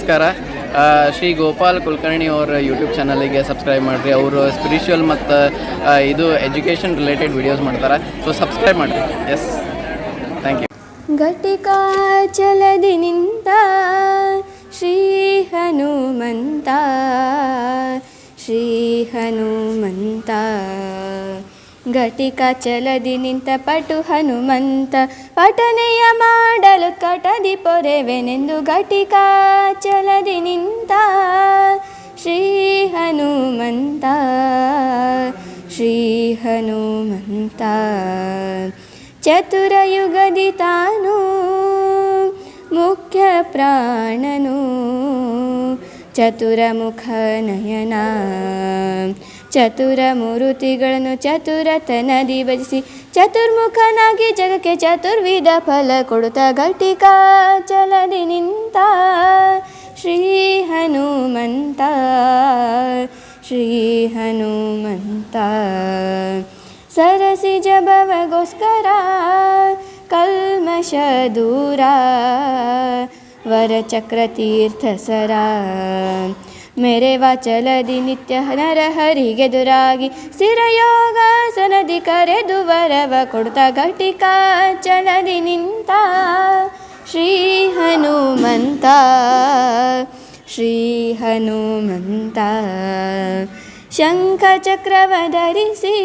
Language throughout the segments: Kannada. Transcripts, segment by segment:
ನಮಸ್ಕಾರ. ಶ್ರೀ ಗೋಪಾಲ್ ಕುಲಕರ್ಣಿ ಅವರ ಯೂಟ್ಯೂಬ್ ಚಾನಲಿಗೆ ಸಬ್ಸ್ಕ್ರೈಬ್ ಮಾಡಿರಿ. ಅವರು ಸ್ಪಿರಿಚುವಲ್ ಮತ್ತು ಇದು ಎಜುಕೇಷನ್ ರಿಲೇಟೆಡ್ ವಿಡಿಯೋಸ್ ಮಾಡ್ತಾರೆ. ಸೊ ಸಬ್ಸ್ಕ್ರೈಬ್ ಮಾಡಿರಿ. Yes, thank you. ಘಟಿಕಾಚಲದಿ ನಿಂತ ಶ್ರೀ ಹನುಮಂತ, ಶ್ರೀ ಹನುಮಂತ. ಘಟಿಕಾಚಲದಿ ನಿಂತ ಪಟು ಹನುಮಂತ, ಪಠನೆಯ ಮಾಡಲು ಕಟದಿ ಪೊರೆವೆನೆಂದು ಘಟಿಕಾಚಲದಿ ನಿಂತ ಶ್ರೀ ಹನುಮಂತ, ಶ್ರೀ ಹನುಮಂತ. ಚತುರಯುಗದಿ ತಾನು ಮುಖ್ಯ ಪ್ರಾಣನು, ಚತುರಮುಖ ನಯನ. ಚತುರ ಮೂರುತಿಗಳನ್ನು ಚತುರತನದಿ ಭಜಿಸಿ ಚತುರ್ಮುಖನಾಗಿ ಜಗಕ್ಕೆ ಚತುರ್ವಿಧ ಫಲ ಕೊಡುತ್ತ ಘಟಿಕಾಚಲದಿ ನಿಂತ ಶ್ರೀ ಹನುಮಂತ, ಶ್ರೀ ಹನುಮಂತ. ಸರಸಿಜ ಭವಗೋಸ್ಕರ ಕಲ್ಮಶ ದೂರ, ವರಚಕ್ರತೀರ್ಥ ಸರ. ಮೆರೆವಾಚಲದಿ ನಿತ್ಯ ನರಹರಿಗೆದುರಾಗಿ ಸ್ಥಿರಯೋಗಾಸನದಿ ಕರೆದು ವರವ ಕೊಡ್ತ ಘಟಿಕಾಚಲದಿ ನಿಂತ ಶ್ರೀ ಹನುಮಂತ, ಶ್ರೀ ಹನುಮಂತ. ಶಂಖ ಚಕ್ರವ ಧರಿಸಿ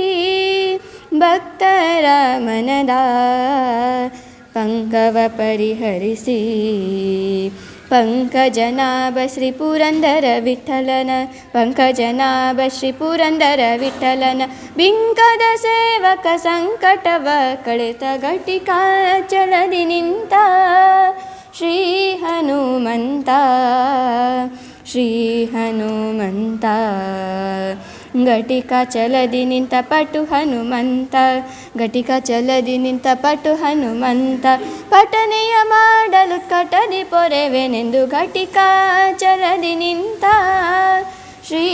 ಭಕ್ತರ ಮನದ ಪಂಕವ ಪರಿಹರಿಸಿ, ಪಂಕಜನಾಭ ಶ್ರೀ ಪುರಂದರ ವಿಠಲನ, ಪಂಕಜನಾಭ ಶ್ರೀ ಪುರಂದರ ವಿಠಲನ. ಬಿಂಕದ ಸೇವಕ ಸಂಕಟವ ಕಳೆತ ಘಟಿಕಾಚಲದಿ ನಿಂತ ಶ್ರೀ ಹನುಮಂತ, ಶ್ರೀ ಹನುಮಂತ. ಘಟಿಕಾಚಲದಿ ನಿಂತ ಪಟು ಹನುಮಂತ, ಘಟಿಕಾಚಲದಿ ನಿಂತ ಪಟು ಹನುಮಂತ. ಪಠನೆಯ ಮಾಡಲು ಕಟದಿ ಪೊರೆವೆನೆಂದು ಘಟಿಕಾಚಲದಿ ನಿಂತ ಶ್ರೀ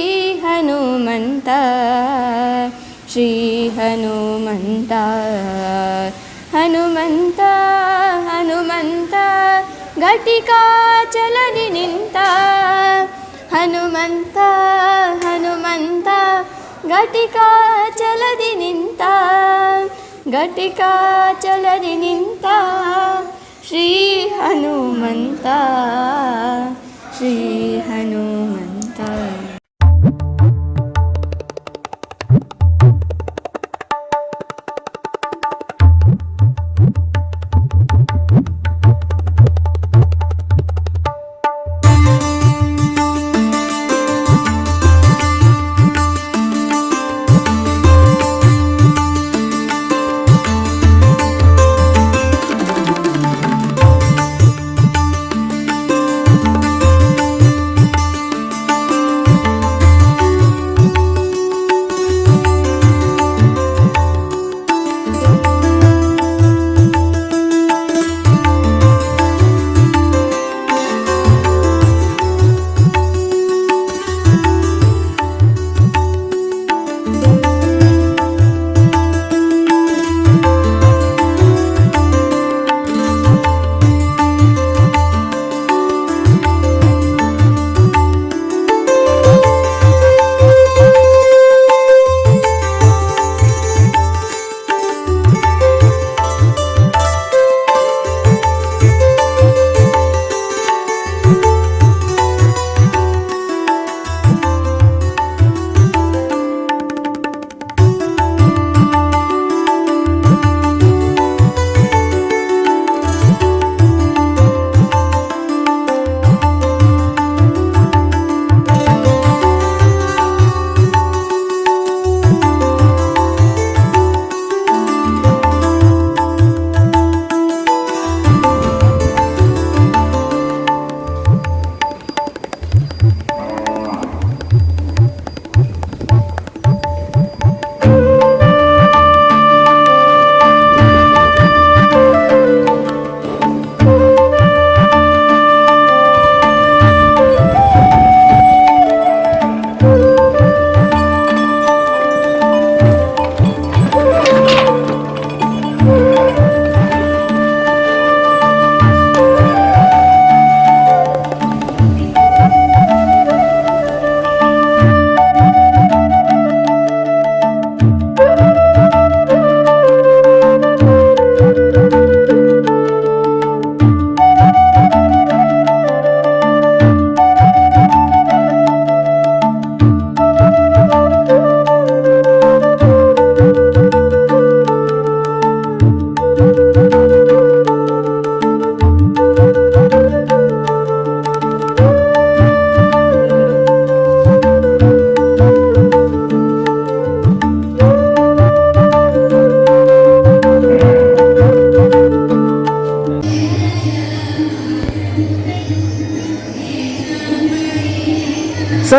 ಹನುಮಂತ, ಶ್ರೀ ಹನುಮಂತ. ಹನುಮಂತ ಹನುಮಂತ ಘಟಿಕಾಚಲದಿ ನಿಂತ, ಹನುಮಂತ ಹನುಮಂತ ಘಟಿಕಾಚಲದಿ ನಿಂತ, ಘಟಿಕಾಚಲದಿ ನಿಂತ ಶ್ರೀ ಹನುಮಂತ, ಶ್ರೀ ಹನುಮಂತ.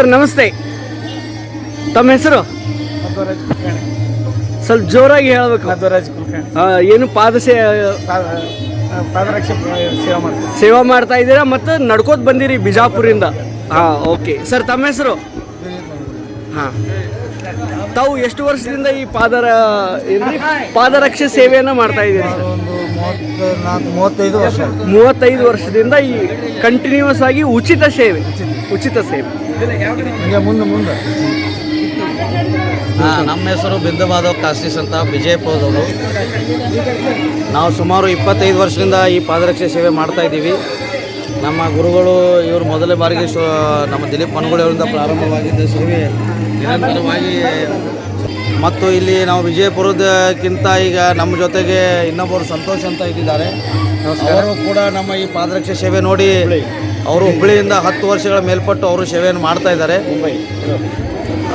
ಸರ್ ನಮಸ್ತೆ, ತಮ್ಮ ಹೆಸರು ಸ್ವಲ್ಪ ಜೋರಾಗಿ ಹೇಳಬೇಕು. ಏನು ಪಾದರಕ್ಷೆ ಸೇವಾ ಮಾಡ್ತಾ ಇದ್ದೀರಾ ಮತ್ತು ನಡ್ಕೋತ ಬಂದಿರಿ ಬಿಜಾಪುರಿಂದ. ಹಾಂ, ಓಕೆ ಸರ್. ತಮ್ಮ ಹೆಸರು? ಹಾಂ, ತಾವು ಎಷ್ಟು ವರ್ಷದಿಂದ ಈ ಪಾದರಕ್ಷೆ ಸೇವೆಯನ್ನು ಮಾಡ್ತಾ ಇದ್ದೀರಿ ಸರ್? ಒಂದು 35 ವರ್ಷ. 35 ವರ್ಷದಿಂದ ಈ ಕಂಟಿನ್ಯೂಸ್ ಆಗಿ ಉಚಿತ ಸೇವೆ. ಮುಂದೆ ನಮ್ಮ ಹೆಸರು ಬಿಂದು ಮಾಧವ್ ಕಾಸ್ಟಿಸ್ ಅಂತ, ವಿಜಯಪುರದವರು. ನಾವು ಸುಮಾರು 25 ವರ್ಷದಿಂದ ಈ ಪಾದರಕ್ಷೆ ಸೇವೆ ಮಾಡ್ತಾ ಇದ್ದೀವಿ. ನಮ್ಮ ಗುರುಗಳು ಇವರು ಮೊದಲನೇ ಬಾರಿಗೆ ನಮ್ಮ ದಿಲೀಪ್ ಮನ್ಗುಳಿಯವರಿಂದ ಪ್ರಾರಂಭವಾಗಿದ್ದ ಸೇವೆ ನಿರಂತರವಾಗಿ. ಮತ್ತು ಇಲ್ಲಿ ನಾವು ವಿಜಯಪುರದಕ್ಕಿಂತ ಈಗ ನಮ್ಮ ಜೊತೆಗೆ ಇನ್ನೊಬ್ಬರು ಸಂತೋಷ್ ಅಂತ ಇದ್ದಾರೆ. ಅವರು ಕೂಡ ನಮ್ಮ ಈ ಪಾದರಕ್ಷೆ ಸೇವೆ ನೋಡಿ ಅವರು ಹುಬ್ಬಳ್ಳಿಯಿಂದ 10 ವರ್ಷಗಳ ಮೇಲ್ಪಟ್ಟು ಅವರು ಸೇವೆಯನ್ನು ಮಾಡ್ತಾ ಇದ್ದಾರೆ.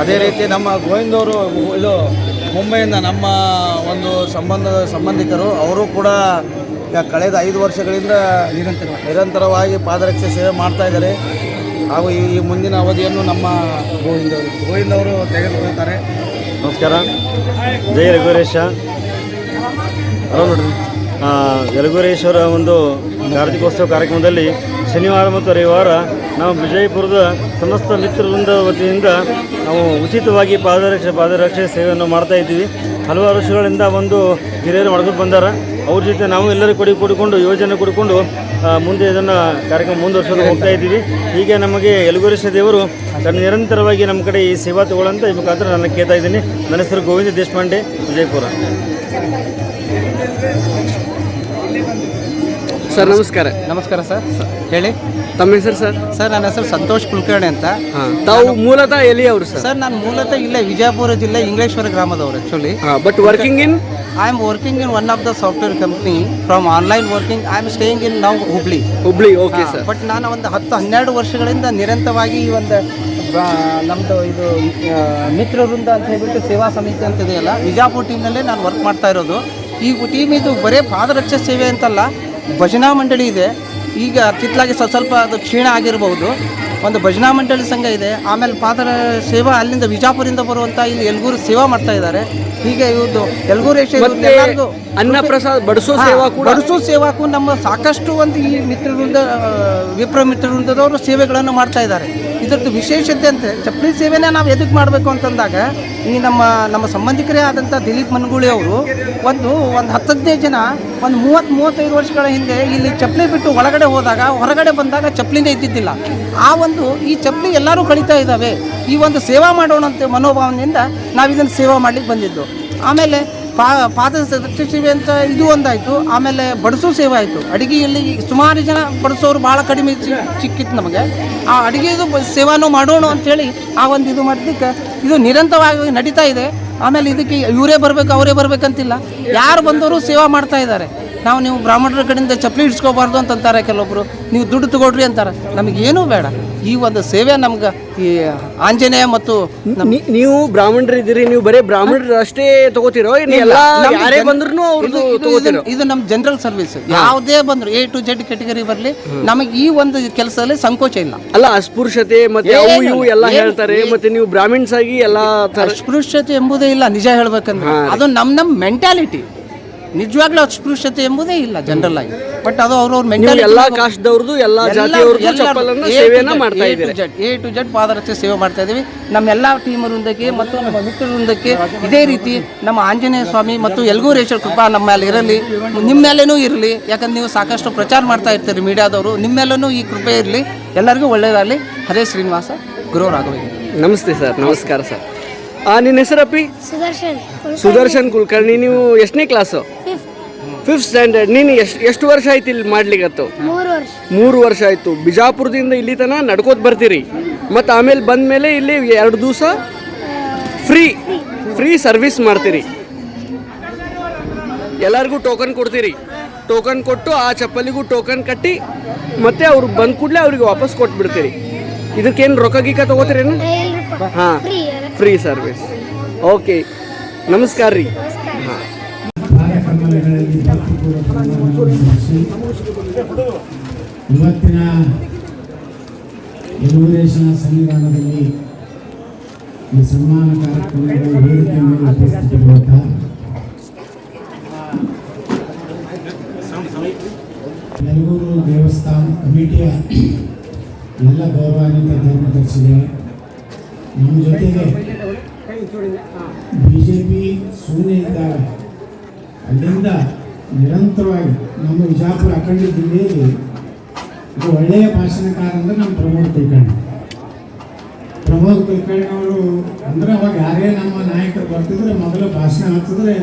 ಅದೇ ರೀತಿ ನಮ್ಮ ಗೋವಿಂದವರು ಇದು ಮುಂಬೈಯಿಂದ ನಮ್ಮ ಒಂದು ಸಂಬಂಧಿಕರು, ಅವರು ಕೂಡ ಕಳೆದ 5 ವರ್ಷಗಳಿಂದ ನಿರಂತರವಾಗಿ ಪಾದರಕ್ಷೆ ಸೇವೆ ಮಾಡ್ತಾ ಇದ್ದಾರೆ. ಹಾಗೂ ಈ ಮುಂದಿನ ಅವಧಿಯನ್ನು ನಮ್ಮ ಗೋವಿಂದವರು ತೆಗೆದುಕೊಳ್ತಾರೆ. ನಮಸ್ಕಾರ, ಜೈ ಯಲಗೋರೇಶ. ನೋಡ್ರಿ, ಯಲಗೋರೇಶ್ವರ ಒಂದು ಕಾರ್ತಿಕೋತ್ಸವ ಕಾರ್ಯಕ್ರಮದಲ್ಲಿ ಶನಿವಾರ ಮತ್ತು ರವಿವಾರ ನಾವು ವಿಜಯಪುರದ ಸಮಸ್ತ ಮಿತ್ರವೃಂದ ವತಿಯಿಂದ ನಾವು ಉಚಿತವಾಗಿ ಪಾದರಕ್ಷೆ ಸೇವೆಯನ್ನು ಮಾಡ್ತಾ ಇದ್ದೀವಿ. ಹಲವಾರು ವರ್ಷಗಳಿಂದ ಒಂದು ಹಿರಿಯರು ಮಾಡ್ಕೊಂಡು ಬಂದಾರ. ಅವ್ರ ಜೊತೆ ನಾವು ಎಲ್ಲರೂ ಕೂಡಿಕೊಂಡು ಯೋಜನೆ ಕೊಡಿಕೊಂಡು ಮುಂದೆ ಇದನ್ನು ಕಾರ್ಯಕ್ರಮ ಮುಂದುವರ್ಸೋದು ಹೋಗ್ತಾ ಇದ್ದೀವಿ. ಹೀಗೆ ನಮಗೆ ಯಲಗೋರೇಶ ದೇವರು ನಿರಂತರವಾಗಿ ನಮ್ಮ ಕಡೆ ಈ ಸೇವಾ ತಗೊಳ್ಳಂತ ಈ ಮುಖಾಂತರ ನಾನು ಕೇಳ್ತಾ ಇದ್ದೀನಿ. ನನ್ನ ಹೆಸರು ಗೋವಿಂದ ದೇಶಪಾಂಡೆ, ವಿಜಯಪುರ. ಸರ್ ನಮಸ್ಕಾರ. ನಮಸ್ಕಾರ ಸರ್, ಹೇಳಿ. ತಮ್ಮ ಹೆಸರು ಸರ್? ಸರ್, ನನ್ನ ಹೆಸರು ಸಂತೋಷ್ ಕುಲಕರ್ಣಿ ಅಂತ. ತಾವು ಮೂಲತಃ ಎಲ್ಲಿ ಅವರು ಸರ್? ಸರ್, ನಾನು ಮೂಲತಃ ಇಲ್ಲೇ ವಿಜಯಪುರ ಜಿಲ್ಲೆ ಇಂಗ್ಲೇಶ್ವರ ಗ್ರಾಮದವರು actually. But working in? I am working in one of the software company from online working. I am staying in now Hubli. Okay sir. But ನಾನು ಒಂದು 10-12 ವರ್ಷಗಳಿಂದ ನಿರಂತರವಾಗಿ ಈ ಒಂದು ನಮ್ಮದು ಇದು ಮಿತ್ರವೃಂದ ಅಂತ ಹೇಳ್ಬಿಟ್ಟು ಸೇವಾ ಸಮಿತಿ ಅಂತ ಇದೆಯಲ್ಲ, ವಿಜಯಪುರ ಟೀಮ್ನಲ್ಲೇ ನಾನು ವರ್ಕ್ ಮಾಡ್ತಾ ಇರೋದು. ಈ ಟೀಮ್ ಇದು ಬರೀ ಪಾದರಕ್ಷೆ ಸೇವೆ ಅಂತಲ್ಲ, ಭಜನಾ ಮಂಡಳಿ ಇದೆ. ಈಗ ಕಿತ್ಲಾಗಿ ಸ್ವಲ್ಪ ಅದು ಕ್ಷೀಣ ಆಗಿರ್ಬೋದು. ಒಂದು ಭಜನಾ ಮಂಡಳಿ ಸಂಘ ಇದೆ. ಆಮೇಲೆ ಪಾದರ ಸೇವಾ ಅಲ್ಲಿಂದ ವಿಜಾಪುರಿಂದ ಬರುವಂಥ ಇಲ್ಲಿ ಯಲಗೂರು ಸೇವಾ ಮಾಡ್ತಾ ಇದ್ದಾರೆ. ಹೀಗೆ ಇವ್ರದ್ದು ಯಲಗೂರೇಶ ಎಲ್ಲರಿಗೂ ಅನ್ನಪ್ರಸಾದ ಬಡಿಸೋ ಸೇವಾಕ್ಕೂ ನಮ್ಮ ಸಾಕಷ್ಟು ಒಂದು ಈ ಮಿತ್ರವೃಂದ ವಿಪ್ರ ಮಿತ್ರವೃಂದದವರು ಸೇವೆಗಳನ್ನು ಮಾಡ್ತಾ ಇದ್ದಾರೆ. ಇದರದ್ದು ವಿಶೇಷತೆ ಅಂತ ಚಪ್ಪಲಿ ಸೇವೆನೇ ನಾವು ಎದಕ್ಕೆ ಮಾಡಬೇಕು ಅಂತಂದಾಗ, ಈ ನಮ್ಮ ಸಂಬಂಧಿಕರೇ ಆದಂಥ ದಿಲೀಪ್ ಮನ್ಗುಳಿ ಅವರು ಒಂದು 10-15 ಜನ ಒಂದು 30-35 ವರ್ಷಗಳ ಹಿಂದೆ ಇಲ್ಲಿ ಚಪ್ಪಲಿ ಬಿಟ್ಟು ಒಳಗಡೆ ಹೋದಾಗ, ಹೊರಗಡೆ ಬಂದಾಗ ಚಪ್ಪಲಿನೇ ಇದ್ದಿದ್ದಿಲ್ಲ. ಈ ಚಪ್ಪಲಿ ಎಲ್ಲರೂ ಕಳೀತಾ ಇದ್ದಾವೆ. ಈ ಒಂದು ಸೇವಾ ಮಾಡೋಣ ಅಂತ ಮನೋಭಾವನೆಯಿಂದ ನಾವು ಇದನ್ನು ಸೇವಾ ಮಾಡಲಿಕ್ಕೆ ಬಂದಿದ್ದು. ಆಮೇಲೆ ಪಾದರಕ್ಷೆ ಸೇವೆ ಅಂತ ಇದು ಒಂದಾಯಿತು. ಆಮೇಲೆ ಬಡಿಸೋ ಸೇವೆ ಆಯಿತು. ಅಡುಗೆಯಲ್ಲಿ ಸುಮಾರು ಜನ ಬಡಿಸೋರು ಭಾಳ ಕಡಿಮೆ ಸಿಕ್ಕಿತ್ತು ನಮಗೆ. ಆ ಅಡುಗೆದು ಸೇವಾನು ಮಾಡೋಣ ಅಂಥೇಳಿ ಆ ಒಂದು ಇದು ಮಾಡಿದ್ದಕ್ಕೆ ಇದು ನಿರಂತರವಾಗಿ ನಡೀತಾ ಇದೆ. ಆಮೇಲೆ ಇದಕ್ಕೆ ಇವರೇ ಬರಬೇಕು ಅವರೇ ಬರಬೇಕಂತಿಲ್ಲ, ಯಾರು ಬಂದವರು ಸೇವಾ ಮಾಡ್ತಾ ಇದ್ದಾರೆ. ನೀವು ಬ್ರಾಹ್ಮಣರ ಕಡೆಯಿಂದ ಚಪ್ಪಲಿ ಇಡ್ಸ್ಕೋಬಾರ್ದು ಅಂತಂತಾರೆ ಕೆಲವೊಬ್ಬರು, ನೀವು ದುಡ್ಡು ತಗೊಳ್ರಿ ಅಂತಾರೆ. ನಮಗೇನೂ ಬೇಡ, ಈ ಒಂದು ಸೇವೆ ನಮ್ಗೆ ಈ ಆಂಜನೇಯ ಮತ್ತು ನೀವು ಬ್ರಾಹ್ಮಣರು ಇದ್ದೀರಿ, ನೀವು ಬರೀ ಬ್ರಾಹ್ಮಣರು ಅಷ್ಟೇ ತಗೋತಿರೋ? ಯಾರೇ ಬಂದ್ರು ಇದು ನಮ್ಮ ಜನರಲ್ ಸರ್ವಿಸ್. ಯಾವುದೇ ಬಂದ್ರು A to Z ಕೆಟಗರಿ ಬರಲಿ, ನಮಗೆ ಈ ಒಂದು ಕೆಲಸದಲ್ಲಿ ಸಂಕೋಚ ಇಲ್ಲ. ಅಲ್ಲ, ಅಸ್ಪೃಶ್ಯತೆ ಮತ್ತೆ ಇವು ಎಲ್ಲ ಹೇಳ್ತಾರೆ, ಮತ್ತೆ ನೀವು ಬ್ರಾಹ್ಮಿಣ್ಸ್ ಆಗಿ ಎಲ್ಲ ಅಸ್ಪೃಶ್ಯತೆ ಎಂಬುದೇ ಇಲ್ಲ. ನಿಜ ಹೇಳ್ಬೇಕಂದ್ರೆ ಅದು ನಮ್ಮ ಮೆಂಟಾಲಿಟಿ. ನಿಜವಾಗ್ಲೂ ಅಸ್ಪೃಶ್ಯತೆ ಎಂಬುದೇ ಇಲ್ಲ ಜನರಲ್ ಆಗಿ. ಬಟ್ ಅದು ಅವ್ರವ್ರ ಮೆಂಟಾಲಿಟಿ. ಎಲ್ಲ ಕಾಸ್ಟ್ದವ್ರದ್ದು ಎಲ್ಲ ಜಾತಿಯವ್ರದ್ದು ಚಪ್ಪಲನ್ನ ಸೇವೆಯನ್ನ ಮಾಡ್ತಾ ಇದ್ದೀವಿ. A to Z ಪಾದರಕ್ಷೆ ಸೇವೆ ಮಾಡ್ತಾ ಇದ್ದೀವಿ. ನಮ್ಮೆಲ್ಲ ಟೀಮ್ ವೃಂದಕ್ಕೆ ಮತ್ತು ನಮ್ಮ ಮಿತ್ರ ವೃಂದಕ್ಕೆ ಇದೇ ರೀತಿ ನಮ್ಮ ಆಂಜನೇಯ ಸ್ವಾಮಿ ಮತ್ತು ಯಲಗೂರೇಶ್ವರ ಕೃಪಾ ನಮ್ಮ ಮೇಲೆ ಇರಲಿ, ನಿಮ್ಮ ಮೇಲೇನೂ ಇರಲಿ. ಯಾಕಂದ್ರೆ ನೀವು ಸಾಕಷ್ಟು ಪ್ರಚಾರ ಮಾಡ್ತಾ ಇರ್ತೀರಿ ಮೀಡಿಯಾದವರು, ನಿಮ್ಮ ಮೇಲೂ ಈ ಕೃಪೆ ಇರಲಿ. ಎಲ್ಲರಿಗೂ ಒಳ್ಳೆಯದಾಗಲಿ. ಹರೇ ಶ್ರೀನಿವಾಸ, ಗುರು ರಾಘವೇಂದ್ರ. ನಮಸ್ತೆ ಸರ್. ನಮಸ್ಕಾರ ಸರ್. ನಿನ್ನ ಹೆಸರಪ್ಪಿ? ಸುದರ್ಶನ್ ಕುಲಕರ್ಣಿ. ನೀವು ಎಷ್ಟನೇ ಕ್ಲಾಸು? 5th standard. ನೀನು ಎಷ್ಟು ವರ್ಷ ಆಯ್ತು ಇಲ್ಲಿ ಮಾಡ್ಲಿಕ್ಕತ್ತು? 3 ವರ್ಷ ಆಯಿತು. ಬಿಜಾಪುರದಿಂದ ಇಲ್ಲಿ ತನಕ ನಡ್ಕೋತ ಬರ್ತೀರಿ, ಮತ್ತು ಆಮೇಲೆ ಬಂದಮೇಲೆ ಇಲ್ಲಿ 2 ದಿವಸ ಫ್ರೀ ಸರ್ವಿಸ್ ಮಾಡ್ತೀರಿ. ಎಲ್ಲರಿಗೂ ಟೋಕನ್ ಕೊಡ್ತೀರಿ. ಟೋಕನ್ ಕೊಟ್ಟು ಆ ಚಪ್ಪಲಿಗೂ ಟೋಕನ್ ಕಟ್ಟಿ ಮತ್ತೆ ಅವ್ರು ಬಂದ ಕೂಡಲೇ ಅವ್ರಿಗೆ ವಾಪಸ್ ಕೊಟ್ಬಿಡ್ತೀರಿ. ಇದಕ್ಕೇನು ರೊಕ್ಕ ಗೀಕ ತಗೋತೀರೇನು? ಹಾಂ, ಫ್ರೀ ಸರ್ವಿಸ್. ಓಕೆ, ನಮಸ್ಕಾರ ರೀ. ಹಾಂ, ಇವತ್ತಿನ ಯಲಗೂರೇಶನ ಸನ್ನಿಧಾನದಲ್ಲಿ ಈ ಸನ್ಮಾನ ಕಾರ್ಯಕ್ರಮದ ವೇದಿಕೆ ಮೇಲೆ ಉಪಸ್ಥಿತರಿರುವಂತಹ ಯಲಗೂರು ದೇವಸ್ಥಾನ ಕಮಿಟಿಯ ಎಲ್ಲ ಗೌರವಾನ್ವಿತ ಧರ್ಮದರ್ಶಿಗಳೇ, ನಮ್ಮ ಜೊತೆಗೆ BJP ಶೂನ್ಯ ಇದ್ದಾಗ ಅಲ್ಲಿಂದ ನಿರಂತರವಾಗಿ ನಮ್ಮ ವಿಜಯಪುರ ಅಖಂಡ ಜಿಲ್ಲೆಯಲ್ಲಿ ಇದು ಒಳ್ಳೆಯ ಭಾಷಣಕಾರ ಅಂದರೆ ನಮ್ಮ ಪ್ರಮೋದ್ ಕುಲಕರ್ಣಿ ಅವರು ಅಂದರೆ ಅವಾಗ ಯಾರೇ ನಮ್ಮ ನಾಯಕರು ಬರ್ತಿದ್ರೆ ಮೊದಲು ಭಾಷಣ ಹಾಕಿದ್ರೆ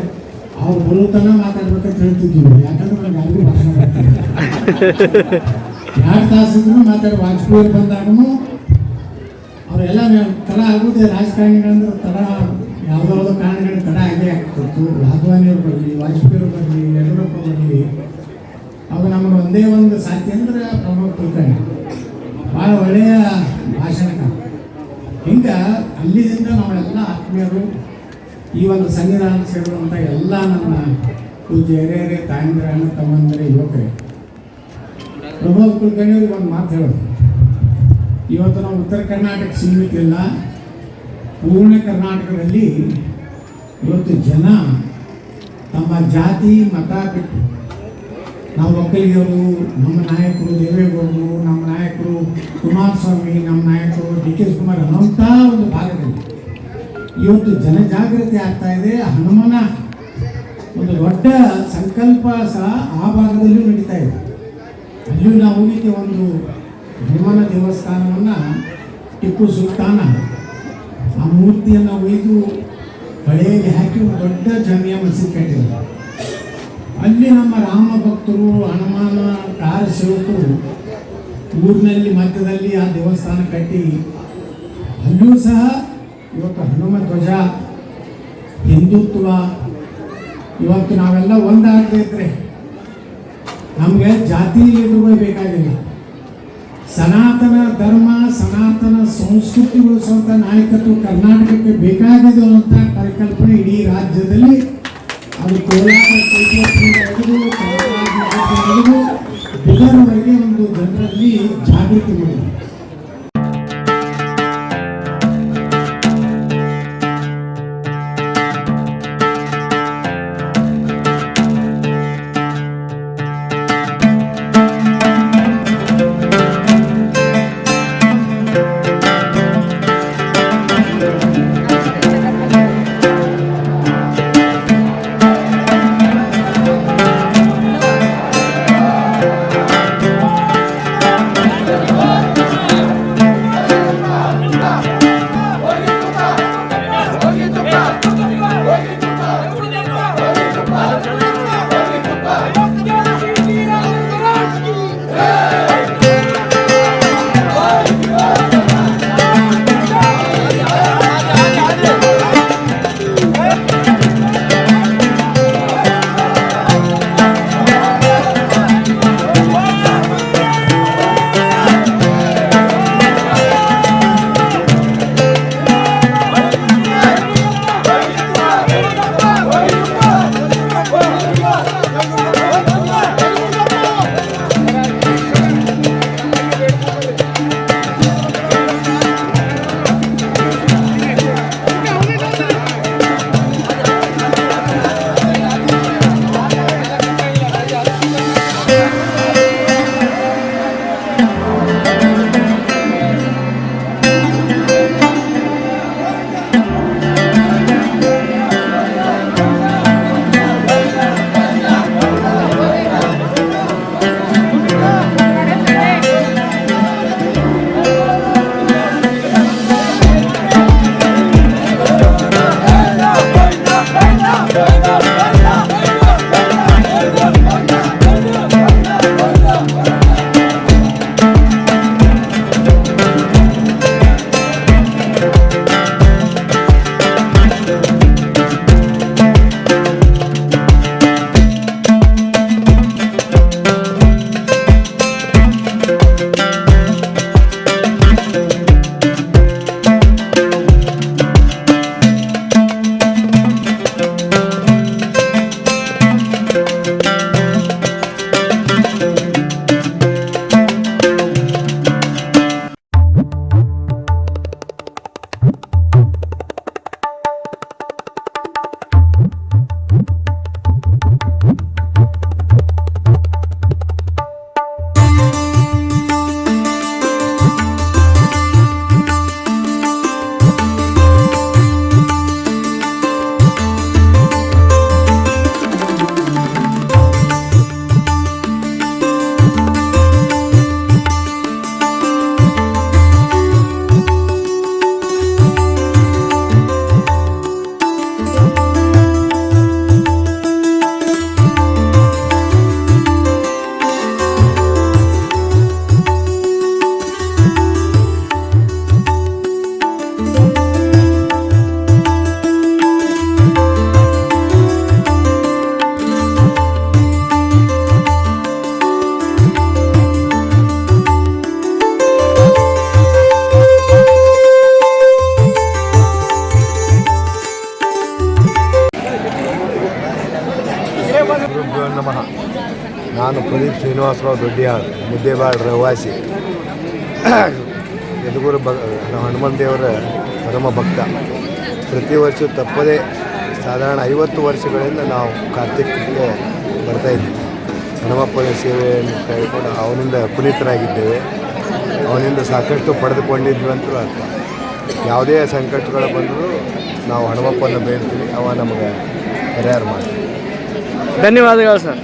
ಅವ್ರು ಬರುತ್ತನ ಮಾತಾಡ್ಬೇಕಂತ ಹೇಳ್ತಿದ್ವಿ. ಯಾಕಂದ್ರೆ ನಮ್ಗೆ ಯಾರಿಗೂ ಭಾಷಣ ಬರ್ತಿಲ್ಲ. 2 ತಾಸಿದ್ರು ಮಾತಾಡಿ ವಾಜಪೇಯಿ ಬಂದಾಗೂ ಅವರೆಲ್ಲ ತಡ ಆಗೋದೇ. ರಾಜಕಾರಣಿಗಳಂದ್ರೆ ತಡ ಯಾವುದಾವುದೋ ಕಾರಣಗಳಿಗೆ ತಡ ಆಗೇ ಆಗ್ತಿತ್ತು. ರಾಘವಾನಿಯವ್ರು ಬರಲಿ, ವಾಜಪೇಯಿ ಬರಲಿ, ಯಡಿಯೂರಪ್ಪ ಬರಲಿ, ಅವಾಗ ನಮಗೆ ಒಂದೇ ಒಂದು ಸಾಧ್ಯ ಅಂದರೆ ಪ್ರಮೋದ್ ಕುಲಕರ್ಣಿ ಭಾಳ ಒಳ್ಳೆಯ ಭಾಷಣಕಾರ. ಹಿಂಗೆ ಅಲ್ಲಿಂದ ನಾವೆಲ್ಲ ಆತ್ಮೀಯರು ಈ ಒಂದು ಸನ್ನಿಧಾನ ಸೇರುವಂಥ ಎಲ್ಲ ನನ್ನ ಪೂಜ್ಯ ಹಿರಿಯರೇ, ತಾಯಂದಿರ, ಅಣ್ಣ ತಮ್ಮಂದಿರೇ, ಯುವಕರೇ, ಪ್ರಮೋದ್ ಕುಲಕರ್ಣಿಯವ್ರಿಗೆ ಒಂದು ಮಾತು ಹೇಳೋದು. ಇವತ್ತು ನಾವು ಉತ್ತರ ಕರ್ನಾಟಕ ಸೀಮಿತ ಇಲ್ಲ, ಪೂರ್ಣ ಕರ್ನಾಟಕದಲ್ಲಿ ಇವತ್ತು ಜನ ತಮ್ಮ ಜಾತಿ ಮತ ಬಿಟ್ಟು ನಾವು ಒಕ್ಕಲಿಗರು, ನಮ್ಮ ನಾಯಕರು ದೇವೇಗೌಡರು, ನಮ್ಮ ನಾಯಕರು ಕುಮಾರಸ್ವಾಮಿ, ನಮ್ಮ ನಾಯಕರು DK ಶಿವಕುಮಾರ್ ಅನ್ನೋಂಥ ಒಂದು ಭಾಗದಲ್ಲಿ ಇವತ್ತು ಜನಜಾಗೃತಿ ಆಗ್ತಾ ಇದೆ. ಹನುಮನ ಒಂದು ದೊಡ್ಡ ಸಂಕಲ್ಪ ಸಹ ಆ ಭಾಗದಲ್ಲೂ ನಡೀತಾ ಇದೆ. ಅಲ್ಲಿಯೂ ನಾವು ಹೋಗಿದ್ದೆ. ಒಂದು ಹನುಮನ ದೇವಸ್ಥಾನವನ್ನು ಟಿಪ್ಪು ಸುಲ್ತಾನ ಆ ಮೂರ್ತಿಯನ್ನು ಒಯ್ದು ಹೊಳೆಯಲ್ಲಿ ಹಾಕಿ ಒಂದು ದೊಡ್ಡ ಜಾಮಿಯಾ ಮಸೀದಿ ಕಟ್ಟಿದ್ದಾರೆ. ಅಲ್ಲಿ ನಮ್ಮ ರಾಮ ಭಕ್ತರು, ಹನುಮಾನ ಕಾರ ಸೇವಕರು ಊರಿನಲ್ಲಿ ಮಧ್ಯದಲ್ಲಿ ಆ ದೇವಸ್ಥಾನ ಕಟ್ಟಿ ಅಲ್ಲಿಯೂ ಸಹ ಇವತ್ತು ಹನುಮ ಧ್ವಜ, ಹಿಂದುತ್ವ, ಇವತ್ತು ನಾವೆಲ್ಲ ಒಂದಾಗದಿದ್ರೆ ನಮಗೆ ಜಾತಿ ಲೀಡರ್ಗಳು ಬೇಕಾಗಿಲ್ಲ. ಸನಾತನ ಧರ್ಮ, ಸನಾತನ ಸಂಸ್ಕೃತಿ ಉಳಿಸುವಂಥ ನಾಯಕತ್ವ ಕರ್ನಾಟಕಕ್ಕೆ ಬೇಕಾಗಿದೆ ಅನ್ನುವಂಥ ಪರಿಕಲ್ಪನೆ ಇಡೀ ರಾಜ್ಯದಲ್ಲಿ ಅದು ಕೋಲಾರ ಬಿದರ್ವರೆಗೆ ಒಂದು ಜನರಲ್ಲಿ ಜಾಗೃತಿ ಮಾಡಿದೆ. ಗುರುಭ್ಯೋ ನಮಃ. ನಾನು ಪ್ರದೀಪ್ ಶ್ರೀನಿವಾಸರಾವ್ ದೊಡ್ಡಿಯಾಳ್, ಮುದ್ದೇಬಾಳ್ ರವಾಸಿ, ಯದುಗುರು ಹನುಮಂತ ದೇವರ ಪರಮ ಭಕ್ತ. ಪ್ರತಿ ವರ್ಷ ತಪ್ಪದೇ ಸಾಧಾರಣ 50 ವರ್ಷಗಳಿಂದ ನಾವು ಕಾರ್ತಿಕಕ್ಕೆ ಬರ್ತಾಯಿದ್ದೀವಿ. ಹನುಮಪ್ಪನ ಸೇವೆಯನ್ನು ಕೈಕೊಂಡು ಅವನಿಂದ ಪುನೀತರಾಗಿದ್ದೇವೆ. ಅವನಿಂದ ಸಾಕಷ್ಟು ಪಡೆದುಕೊಂಡಿದ್ವಿ ಅಂತಲೂ ಅರ್ಥ. ಯಾವುದೇ ಸಂಕಷ್ಟಗಳು ಬಂದರೂ ನಾವು ಹನುಮಪ್ಪನ ಬೇಡ್ತೀವಿ, ಅವ ನಮಗೆ ಪರಿಹಾರ ಮಾಡ್ತೀವಿ. ಧನ್ಯವಾದಗಳು ಸರ್.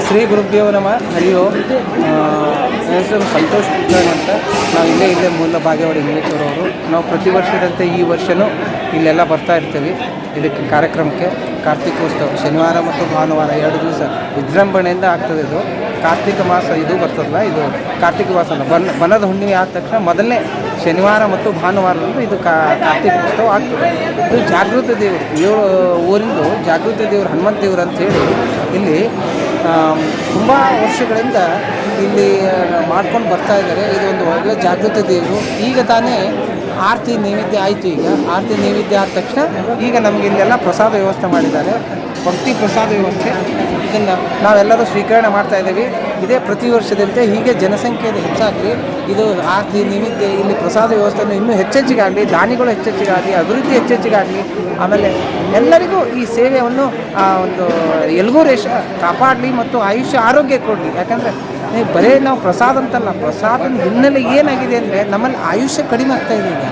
ಶ್ರೀ ಗುರುದೇವ ನಮಃ. ಹರಿ ಓಂ. ನನ್ನ ಹೆಸರು ಸಂತೋಷ್ ಕುಲಕರ್ಣಿ ಅಂತ. ನಾವು ಇಲ್ಲೇ ಮೂಲ ಬಾಗೇವಾಡಿ ನೀಲೇಶ್ವರವರು. ನಾವು ಪ್ರತಿ ವರ್ಷದಂತೆ ಈ ವರ್ಷವೂ ಇಲ್ಲೆಲ್ಲ ಬರ್ತಾ ಇರ್ತೀವಿ ಇದಕ್ಕೆ ಕಾರ್ಯಕ್ರಮಕ್ಕೆ. ಕಾರ್ತಿಕೋತ್ಸವ ಶನಿವಾರ ಮತ್ತು ಭಾನುವಾರ 2 ದಿವಸ ವಿಜೃಂಭಣೆಯಿಂದ ಆಗ್ತದೆ. ಇದು ಕಾರ್ತಿಕ ಮಾಸ ಇದು ಬರ್ತದಲ್ಲ, ಇದು ಕಾರ್ತಿಕ ಮಾಸ ಬನದ ಹುಣ್ಣಿಮೆ ಆದ ತಕ್ಷಣ ಮೊದಲನೇ ಶನಿವಾರ ಮತ್ತು ಭಾನುವಾರದಂದು ಇದು ಕಾರ್ತಿಕೋತ್ಸವ ಆಗ್ತದೆ. ಇದು ಜಾಗೃತ ದೇವರು, 7 ಊರಿಂದು ಜಾಗೃತ ದೇವರು ಹನುಮಂತ ದೇವರು ಅಂಥೇಳಿ ಇಲ್ಲಿ ತುಂಬ ವರ್ಷಗಳಿಂದ ಇಲ್ಲಿ ಮಾಡ್ಕೊಂಡು ಬರ್ತಾ ಇದ್ದಾರೆ. ಇದು ಒಂದು ಒಳ್ಳೆಯ ಜಾಗೃತ ದೇವರು. ಈಗ ತಾನೇ ಆರತಿ ನೈವೇದ್ಯ ಆಯಿತು. ಈಗ ಆರತಿ ನೈವೇದ್ಯ ಆದ ತಕ್ಷಣ ಈಗ ನಮಗೆ ಇಲ್ಲೆಲ್ಲ ಪ್ರಸಾದ ವ್ಯವಸ್ಥೆ ಮಾಡಿದ್ದಾರೆ, ಭಕ್ತಿ ಪ್ರಸಾದ ವ್ಯವಸ್ಥೆ. ಇದನ್ನು ನಾವೆಲ್ಲರೂ ಸ್ವೀಕರಣೆ ಮಾಡ್ತಾ ಇದ್ದೀವಿ. ಇದೇ ಪ್ರತಿ ವರ್ಷದಂತೆ ಹೀಗೆ ಜನಸಂಖ್ಯೆಯಲ್ಲಿ ಹೆಚ್ಚಾಗಲಿ, ಇದು ಆರತಿ ನೈವೇದ್ಯ ಇಲ್ಲಿ ಪ್ರಸಾದ ವ್ಯವಸ್ಥೆಯನ್ನು ಇನ್ನೂ ಹೆಚ್ಚೆಚ್ಚಿಗಾಗಲಿ, ದಾನಿಗಳು ಹೆಚ್ಚೆಚ್ಚಿಗಾಗಲಿ, ಅಭಿವೃದ್ಧಿ ಹೆಚ್ಚೆಚ್ಚಿಗಾಗಲಿ. ಆಮೇಲೆ ಎಲ್ಲರಿಗೂ ಈ ಸೇವೆಯನ್ನು ಒಂದು ಯಲಗೂರೇಶ ಕಾಪಾಡಲಿ ಮತ್ತು ಆಯುಷ್ಯ ಆರೋಗ್ಯ ಕೊಡಲಿ. ಯಾಕಂದರೆ ಬರೀ ನಾವು ಪ್ರಸಾದ ಅಂತಲ್ಲ, ಪ್ರಸಾದದ ಹಿನ್ನೆಲೆ ಏನಾಗಿದೆ ಅಂದರೆ ನಮ್ಮಲ್ಲಿ ಆಯುಷ್ಯ ಕಡಿಮೆ ಆಗ್ತಾ ಇದೆ. ಈಗ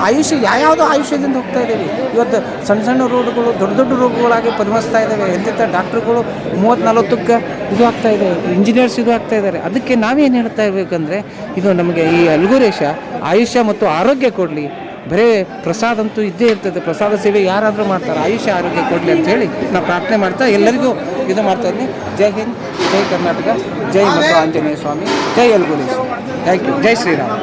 ಆಯುಷ್ಯ ಯಾವ್ಯಾವುದೋ ಆಯುಷ್ಯದಿಂದ ಹೋಗ್ತಾ ಇದ್ದೀವಿ. ಇವತ್ತು ಸಣ್ಣ ಸಣ್ಣ ರೋಗಗಳು ದೊಡ್ಡ ದೊಡ್ಡ ರೋಗಗಳಾಗಿ ಪರಿಮಿಸ್ತಾ ಇದ್ದಾವೆ. ಎಂತೆಂಥ ಡಾಕ್ಟ್ರುಗಳು 30-40ಕ್ಕೆ ಇದು ಆಗ್ತಾ ಇದೆ, ಇಂಜಿನಿಯರ್ಸ್ ಇದು ಆಗ್ತಾ ಇದ್ದಾರೆ. ಅದಕ್ಕೆ ನಾವೇನು ಹೇಳ್ತಾ ಇರಬೇಕಂದ್ರೆ, ಇದು ನಮಗೆ ಈ ಯಲಗೂರೇಶ ಆಯುಷ್ಯ ಮತ್ತು ಆರೋಗ್ಯ ಕೊಡಲಿ. ಬರೀ ಪ್ರಸಾದ ಅಂತೂ ಇದ್ದೇ ಇರ್ತದೆ, ಪ್ರಸಾದ ಸೇವೆ ಯಾರಾದರೂ ಮಾಡ್ತಾರೆ, ಆಯುಷ್ಯ ಆರೋಗ್ಯ ಕೊಡಲಿ ಅಂಥೇಳಿ ನಾವು ಪ್ರಾರ್ಥನೆ ಮಾಡ್ತಾ ಎಲ್ಲರಿಗೂ ಇದು ಮಾಡ್ತಾ ಇದ್ದೀನಿ. ಜೈ ಹಿಂದ್, ಜೈ ಕರ್ನಾಟಕ, ಜೈ ಮತ್ತು ಆಂಜನೇಯ ಸ್ವಾಮಿ, ಜೈ ಯಲಗೂರೇಶ. Thank you. ಜೈ ಶ್ರೀರಾಮ್.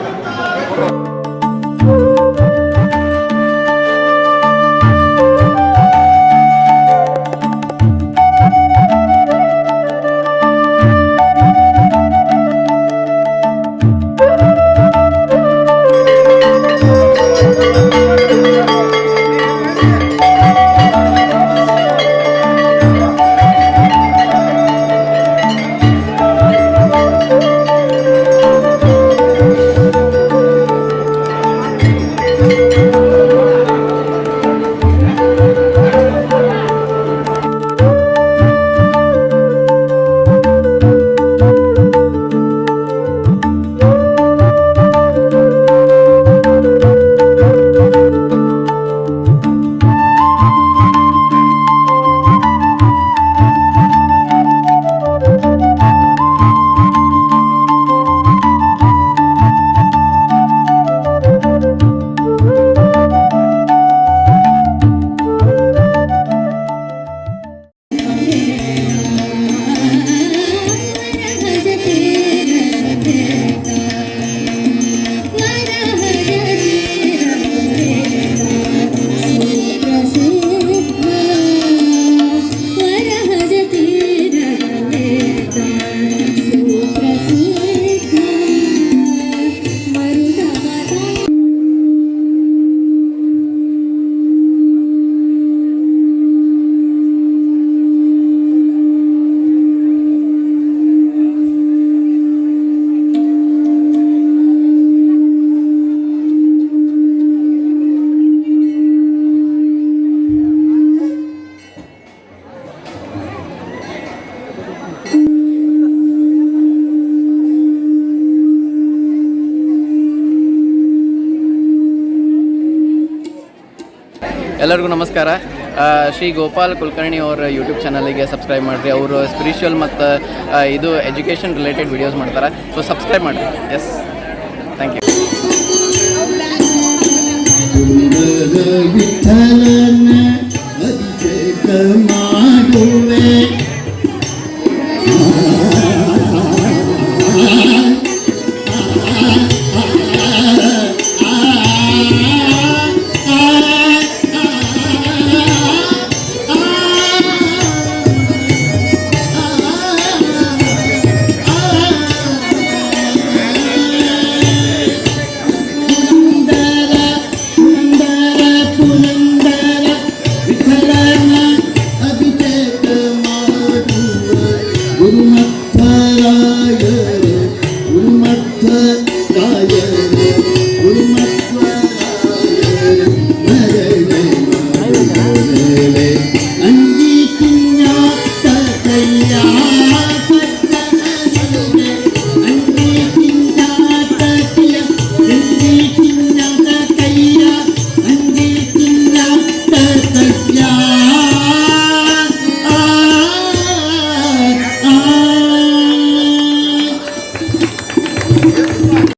ಎಲ್ಲರಿಗೂ ನಮಸ್ಕಾರ. ಶ್ರೀ ಗೋಪಾಲ್ ಕುಲಕರ್ಣಿ ಅವ್ರ ಯೂಟ್ಯೂಬ್ ಚಾನಲಿಗೆ ಸಬ್ಸ್ಕ್ರೈಬ್ ಮಾಡಿರಿ. ಅವರು ಸ್ಪಿರಿಚುವಲ್ ಮತ್ತು ಇದು ಎಜುಕೇಷನ್ ರಿಲೇಟೆಡ್ ವೀಡಿಯೋಸ್ ಮಾಡ್ತಾರೆ. ಸೊ ಸಬ್ಸ್ಕ್ರೈಬ್ ಮಾಡಿರಿ. Yes, thank you. ಅಂಗಿ ಕಿಂಜ